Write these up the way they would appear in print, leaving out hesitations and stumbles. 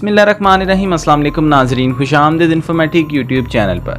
बिस्मिल्लाहिर्रहमानिर्रहीम। अस्सलाम वालेकुम नाजरीन, खुशामदीद इन्फॉर्मेटिक यूट्यूब चैनल पर।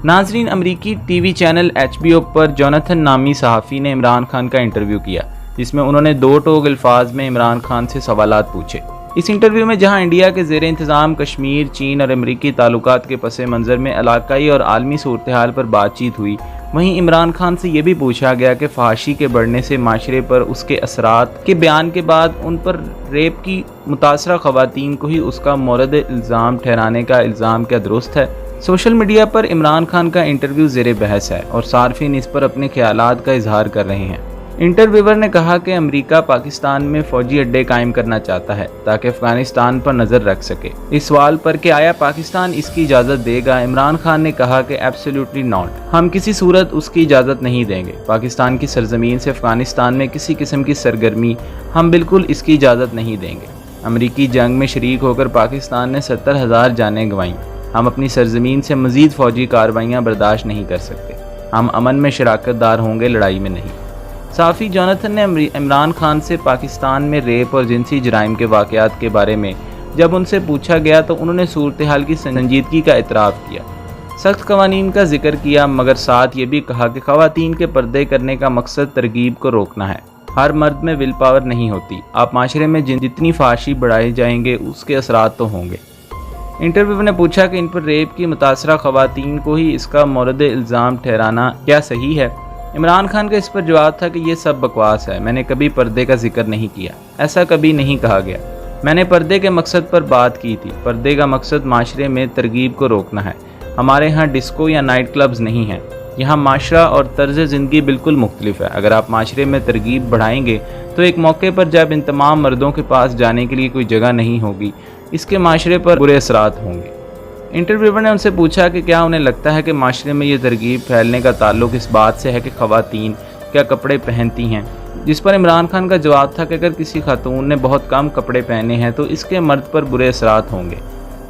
नाजरीन, अमरीकी टीवी चैनल HBO पर जोनाथन नामी सहाफ़ी ने इमरान खान का इंटरव्यू किया, जिसमें उन्होंने दो टोक अल्फाज में इमरान खान से सवालात पूछे। इस इंटरव्यू में जहां इंडिया के ज़ेर इंतज़ाम कश्मीर, चीन और अमरीकी ताल्लुकात के पस मंज़र में इलाकाई और आलमी सूरत हाल पर बातचीत हुई, वहीं इमरान खान से ये भी पूछा गया कि फहाशी के बढ़ने से माशरे पर उसके असरात के बयान के बाद उन पर रेप की मुतासरा ख़वातीन को ही उसका मोरद इल्ज़ाम ठहराने का इल्ज़ाम क्या दुरुस्त है। सोशल मीडिया पर इमरान खान का इंटरव्यू ज़ेर बहस है और सार्फिन इस पर अपने ख्यालात का इजहार कर रहे हैं। इंटरव्यूअर ने कहा कि अमेरिका पाकिस्तान में फ़ौजी अड्डे कायम करना चाहता है ताकि अफगानिस्तान पर नज़र रख सके। इस सवाल पर कि आया पाकिस्तान इसकी इजाज़त देगा, इमरान खान ने कहा कि एब्सोल्युटली नॉट, हम किसी सूरत उसकी इजाज़त नहीं देंगे। पाकिस्तान की सरजमीन से अफगानिस्तान में किसी किस्म की सरगर्मी हम बिल्कुल इसकी इजाज़त नहीं देंगे। अमरीकी जंग में शरीक होकर पाकिस्तान ने 70,000 जानें गंवाईं। हम अपनी सरजमीन से मज़ीद फ़ौजी कार्रवाइयाँ बर्दाश्त नहीं कर सकते। हम अमन में शराकत दार होंगे, लड़ाई में नहीं। सहाफ़ी जोनाथन ने इमरान खान से पाकिस्तान में रेप और जिनसी जराइम के वाक़यात के बारे में जब उनसे पूछा गया तो उन्होंने सूरत हाल की संजीदगी का इतराफ़ किया, सख्त क़वानीन का जिक्र किया, मगर साथ ये भी कहा कि ख़वातीन के पर्दे करने का मकसद तरगीब को रोकना है। हर मर्द में विल पावर नहीं होती। आप माशरे में जितनी फहाशी बढ़ाए जाएंगे उसके असरात तो होंगे। इंटरव्यू ने पूछा कि इन पर रेप की मुतासरा ख़वातीन को ही इसका मोरद इल्ज़ाम ठहराना क्या सही है। इमरान खान का इस पर जवाब था कि ये सब बकवास है, मैंने कभी पर्दे का जिक्र नहीं किया, ऐसा कभी नहीं कहा गया। मैंने पर्दे के मकसद पर बात की थी। पर्दे का मकसद माशरे में तरगीब को रोकना है। हमारे यहाँ डिस्को या नाइट क्लब्स नहीं हैं। यहाँ माशरा और तर्ज ज़िंदगी बिल्कुल मुख्तलिफ है। अगर आप माशरे में तरगीब बढ़ाएंगे तो एक मौके पर जब इन तमाम मर्दों के पास जाने के लिए कोई जगह नहीं होगी, इसके माशरे पर बुरे असरात होंगे। इंटरव्यूअर ने उनसे पूछा कि क्या उन्हें लगता है कि माशरे में ये तरगीब फैलने का ताल्लुक इस बात से है कि ख़वातीन क्या कपड़े पहनती हैं, जिस पर इमरान खान का जवाब था कि अगर किसी खातून ने बहुत कम कपड़े पहने हैं तो इसके मर्द पर बुरे असरात होंगे,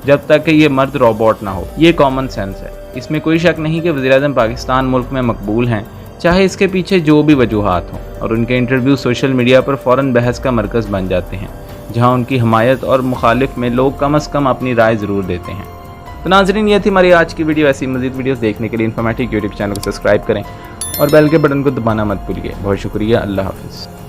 जब तक कि ये मर्द रोबोट ना हो। ये कॉमन सेंस है। इसमें कोई शक नहीं कि वज़ीर-ए-आज़म पाकिस्तान मुल्क में मकबूल हैं, चाहे इसके पीछे जो भी वजूहात हों, और उनके इंटरव्यू सोशल मीडिया पर फ़ौरन बहस का मरकज़ बन जाते हैं, जहाँ उनकी हमायत और मुखालिफ में लोग कम अज़ कम अपनी राय ज़रूर देते हैं। तो नाज़रीन, ये थी हमारी आज की वीडियो। ऐसी मज़ीद वीडियोस देखने के लिए इन्फॉर्मेटिक यूट्यूब चैनल को सब्सक्राइब करें और बेल के बटन को दबाना मत भूलिए। बहुत शुक्रिया। अल्लाह हाफ़िज़।